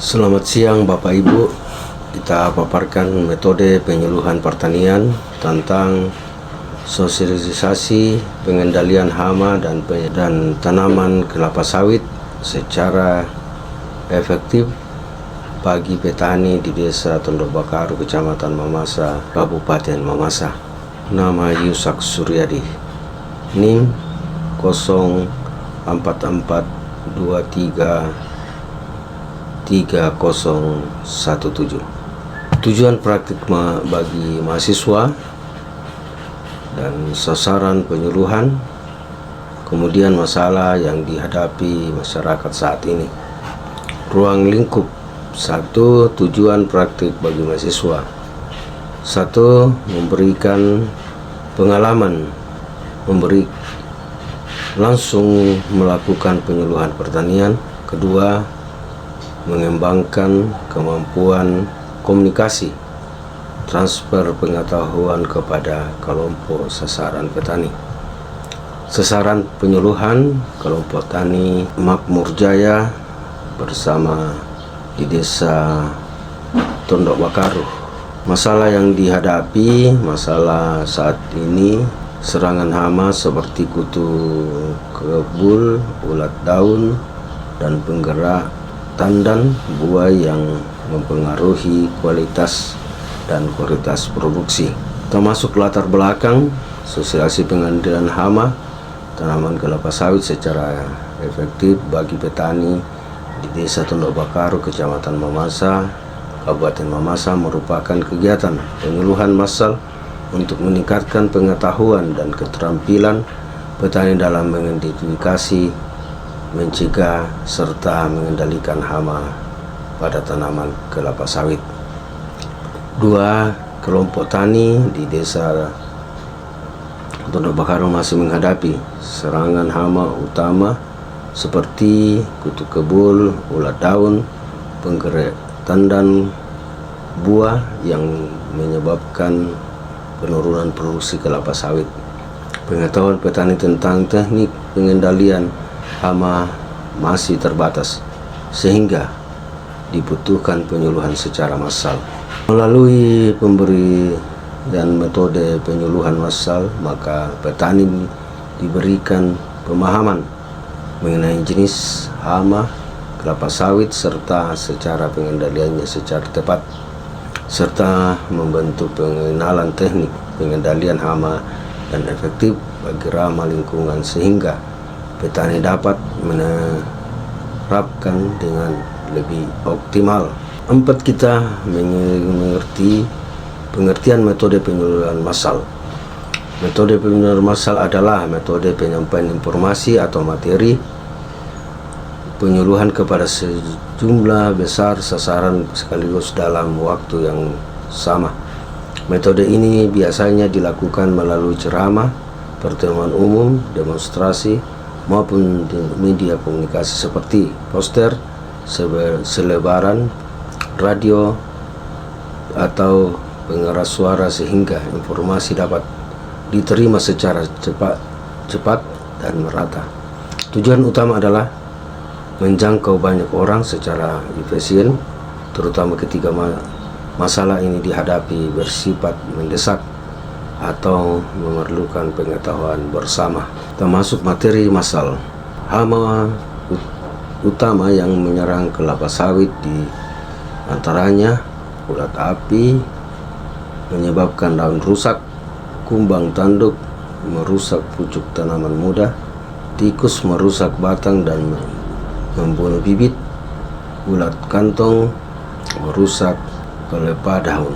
Selamat siang Bapak Ibu. Kita paparkan metode penyuluhan pertanian tentang sosialisasi pengendalian hama dan tanaman kelapa sawit secara efektif bagi petani di Desa Tondok Bakaru, Kecamatan Mamasa, Kabupaten Mamasa. Nama Yusak Suryadi, NIM 04423 3017. Tujuan praktik bagi mahasiswa dan sasaran penyuluhan, kemudian masalah yang dihadapi masyarakat saat ini. Ruang lingkup 1. Tujuan praktik bagi mahasiswa 1. Memberikan pengalaman, langsung melakukan penyuluhan pertanian. Kedua, mengembangkan kemampuan komunikasi, transfer pengetahuan kepada kelompok sasaran petani. Sasaran penyuluhan kelompok tani Makmur Jaya bersama di Desa Tondok Bakaru. Masalah yang dihadapi, masalah saat ini serangan hama seperti kutu kebul, ulat daun, dan penggerak tandan buah yang mempengaruhi kualitas dan kualitas produksi. Termasuk latar belakang sosialisasi pengendalian hama tanaman kelapa sawit secara efektif bagi petani di Desa Tondok Bakaru, Kecamatan Mamasa, Kabupaten Mamasa merupakan kegiatan penyuluhan massal untuk meningkatkan pengetahuan dan keterampilan petani dalam mengidentifikasi, mencegah, serta mengendalikan hama pada tanaman kelapa sawit. 2. Kelompok tani di Desa Tondok Bakaru masih menghadapi serangan hama utama seperti kutu kebul, ulat daun, penggerak tandan buah yang menyebabkan penurunan produksi kelapa sawit. Pengetahuan petani tentang teknik pengendalian hama masih terbatas, sehingga dibutuhkan penyuluhan secara massal. Melalui pemberian metode penyuluhan massal, maka petani diberikan pemahaman mengenai jenis hama kelapa sawit serta secara pengendaliannya secara tepat, serta membentuk pengenalan teknik pengendalian hama dan efektif bagi ramah lingkungan sehingga petani dapat menerapkan dengan lebih optimal. 4. Kita mengerti pengertian metode penyuluhan massal. Metode penyuluhan massal adalah metode penyampaian informasi atau materi penyuluhan kepada sejumlah besar sasaran sekaligus dalam waktu yang sama. Metode ini biasanya dilakukan melalui ceramah, pertemuan umum, demonstrasi, maupun di media komunikasi seperti poster, selebaran, radio, atau pengeras suara sehingga informasi dapat diterima secara cepat dan merata. Tujuan utama adalah menjangkau banyak orang secara efisien, terutama ketika masalah ini dihadapi bersifat mendesak atau memerlukan pengetahuan bersama. Termasuk materi massal. Hama utama yang menyerang kelapa sawit di antaranya ulat api, menyebabkan daun rusak, kumbang tanduk, merusak pucuk tanaman muda, tikus merusak batang dan membunuh bibit, ulat kantong merusak pelepah daun.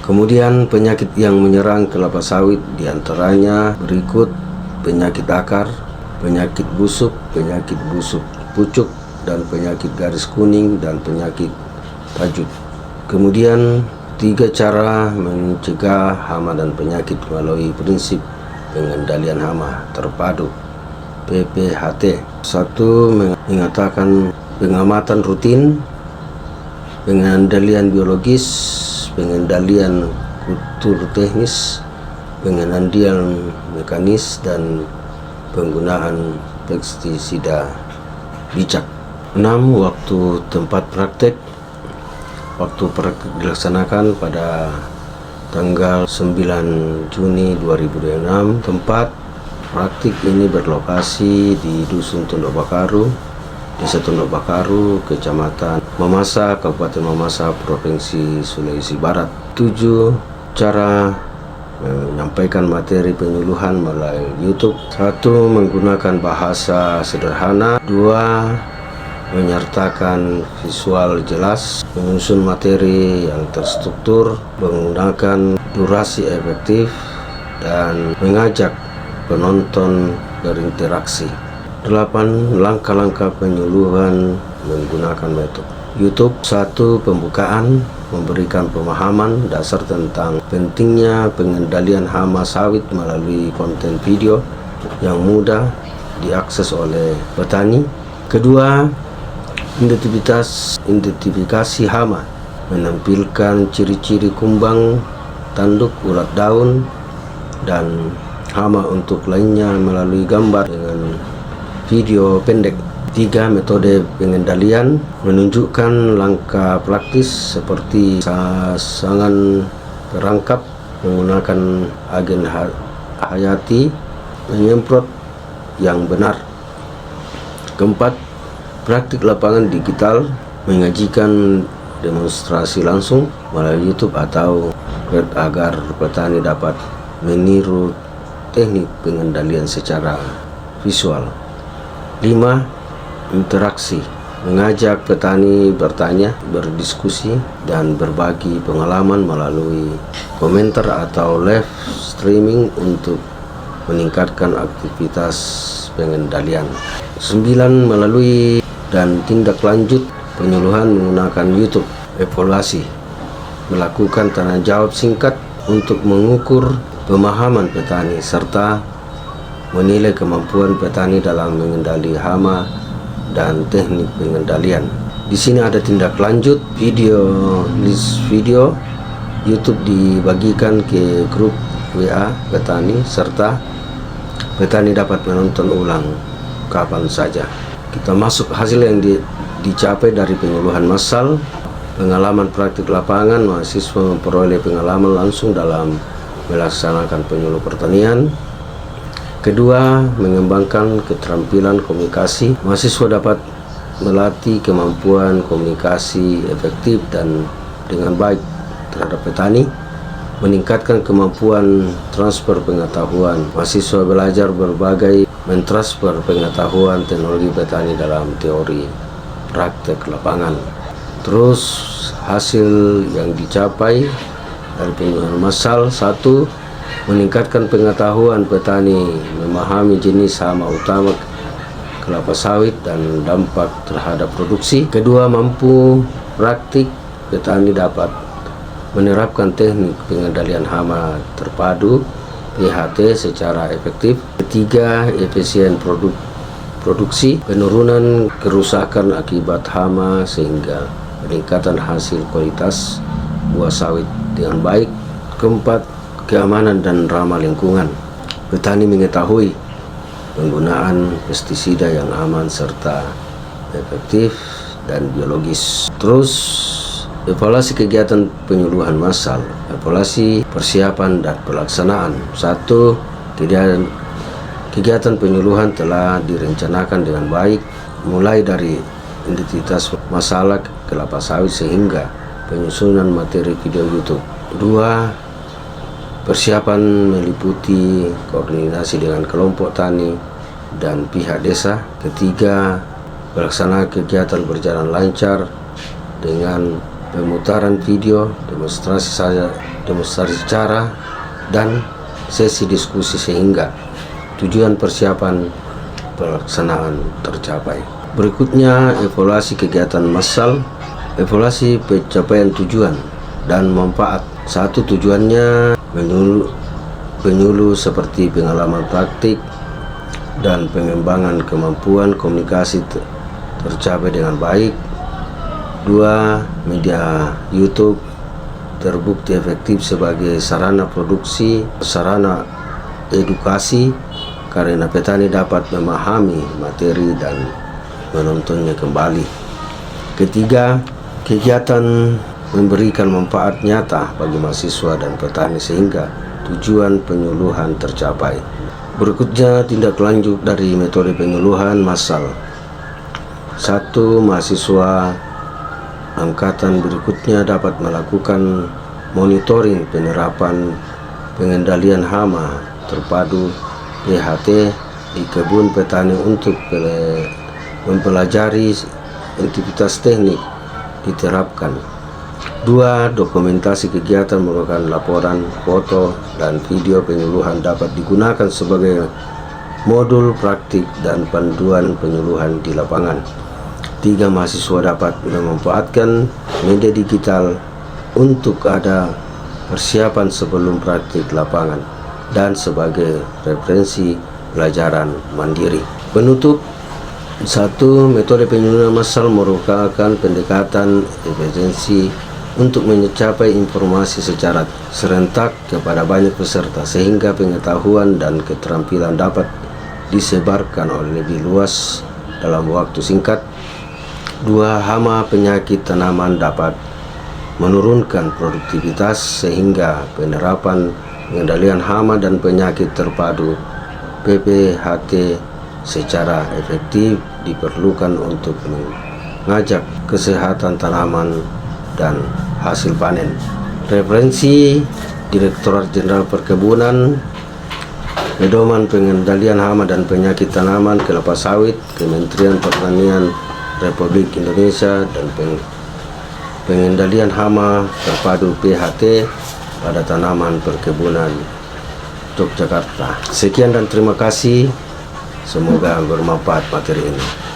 Kemudian penyakit yang menyerang kelapa sawit diantaranya berikut: penyakit akar, penyakit busuk pucuk, dan penyakit garis kuning dan penyakit tajud. Kemudian 3 cara mencegah hama dan penyakit melalui prinsip pengendalian hama terpadu PPHT. 1. Mengatakan pengamatan rutin, pengendalian biologis, pengendalian kultur teknis, pengendalian mekanis, dan penggunaan pestisida bijak. 6. Waktu tempat praktek. Waktu praktik dilaksanakan pada tanggal 9 Juni 2026. Tempat praktik ini berlokasi di Dusun Tondok Bakaru, Desa Tondok Bakaru, Kecamatan Mamasa, Kabupaten Mamasa, Provinsi Sulawesi Barat. 7. Cara menyampaikan materi penyuluhan melalui YouTube. 1. Menggunakan bahasa sederhana. 2. Menyertakan visual jelas, menyusun materi yang terstruktur, menggunakan durasi efektif, dan mengajak penonton berinteraksi. 8. Langkah-langkah penyuluhan menggunakan metode YouTube. 1. Pembukaan, memberikan pemahaman dasar tentang pentingnya pengendalian hama sawit melalui konten video yang mudah diakses oleh petani. Kedua, identifikasi hama, menampilkan ciri-ciri kumbang, tanduk, urat daun, dan hama untuk lainnya melalui gambar dengan video pendek. 3. Metode pengendalian, menunjukkan langkah praktis seperti sasangan perangkap, menggunakan agen hayati, menyemprot yang benar. 4. Praktik lapangan digital, menyajikan demonstrasi langsung melalui YouTube atau web agar petani dapat meniru teknik pengendalian secara visual. 5. Interaksi, mengajak petani bertanya, berdiskusi, dan berbagi pengalaman melalui komentar atau live streaming untuk meningkatkan aktivitas pengendalian. 9. Melalui dan tindak lanjut penyuluhan menggunakan YouTube. Evaluasi, melakukan tanya jawab singkat untuk mengukur pemahaman petani serta menilai kemampuan petani dalam mengendali hama dan teknik pengendalian. Di sini ada tindak lanjut list video YouTube dibagikan ke grup WA petani serta petani dapat menonton ulang kapan saja. Kita masuk hasil yang dicapai dari penyuluhan massal. Pengalaman praktik lapangan, mahasiswa memperoleh pengalaman langsung dalam melaksanakan penyuluh pertanian. Kedua, mengembangkan keterampilan komunikasi. Mahasiswa dapat melatih kemampuan komunikasi efektif dan dengan baik terhadap petani. Meningkatkan kemampuan transfer pengetahuan. Mahasiswa belajar berbagai mentransfer pengetahuan teknologi petani dalam teori praktek lapangan. Terus hasil yang dicapai dari penyuluhan massal. 1. Meningkatkan pengetahuan petani memahami jenis hama utama kelapa sawit dan dampak terhadap produksi. Kedua, mampu praktik petani dapat menerapkan teknik pengendalian hama terpadu PHT secara efektif. Ketiga, efisien produksi, penurunan kerusakan akibat hama sehingga peningkatan hasil kualitas buah sawit dengan baik. Keempat, keamanan dan ramah lingkungan. Petani mengetahui penggunaan pestisida yang aman serta efektif dan biologis. Terus, evaluasi kegiatan penyuluhan massal, evaluasi persiapan dan pelaksanaan. 1. Kegiatan penyuluhan telah direncanakan dengan baik, mulai dari identitas masalah kelapa sawit sehingga penyusunan materi video YouTube. 2. Persiapan meliputi koordinasi dengan kelompok tani dan pihak desa. Ketiga, pelaksanaan kegiatan berjalan lancar dengan pemutaran video, demonstrasi cara, dan sesi diskusi sehingga tujuan persiapan pelaksanaan tercapai. Berikutnya, evaluasi kegiatan massal, evaluasi pencapaian tujuan dan manfaat. 1. Tujuannya penyuluh seperti pengalaman praktik dan pengembangan kemampuan komunikasi tercapai dengan baik. 2. Media YouTube terbukti efektif sebagai sarana produksi, sarana edukasi karena petani dapat memahami materi dan menontonnya kembali. Ketiga, kegiatan memberikan manfaat nyata bagi mahasiswa dan petani sehingga tujuan penyuluhan tercapai. Berikutnya tindak lanjut dari metode penyuluhan massal. 1. Mahasiswa angkatan berikutnya dapat melakukan monitoring penerapan pengendalian hama terpadu PHT di kebun petani untuk mempelajari aktivitas teknik diterapkan. 2. Dokumentasi kegiatan merupakan laporan, foto, dan video penyuluhan dapat digunakan sebagai modul praktik dan panduan penyuluhan di lapangan. 3. Mahasiswa dapat memanfaatkan media digital untuk ada persiapan sebelum praktik lapangan dan sebagai referensi pelajaran mandiri. Penutup. 1. Metode penyuluhan massal merupakan pendekatan efisiensi untuk mencapai informasi secara serentak kepada banyak peserta sehingga pengetahuan dan keterampilan dapat disebarkan oleh lebih luas dalam waktu singkat. 2. Hama penyakit tanaman dapat menurunkan produktivitas sehingga penerapan pengendalian hama dan penyakit terpadu PPHT secara efektif diperlukan untuk mengajak kesehatan tanaman dan hasil panen. Referensi Direktorat Jenderal Perkebunan, Pedoman Pengendalian Hama dan Penyakit Tanaman, Kelapa Sawit, Kementerian Pertanian Republik Indonesia, dan Pengendalian Hama Terpadu PHT pada Tanaman Perkebunan Yogyakarta. Sekian dan terima kasih. Semoga bermanfaat materi ini.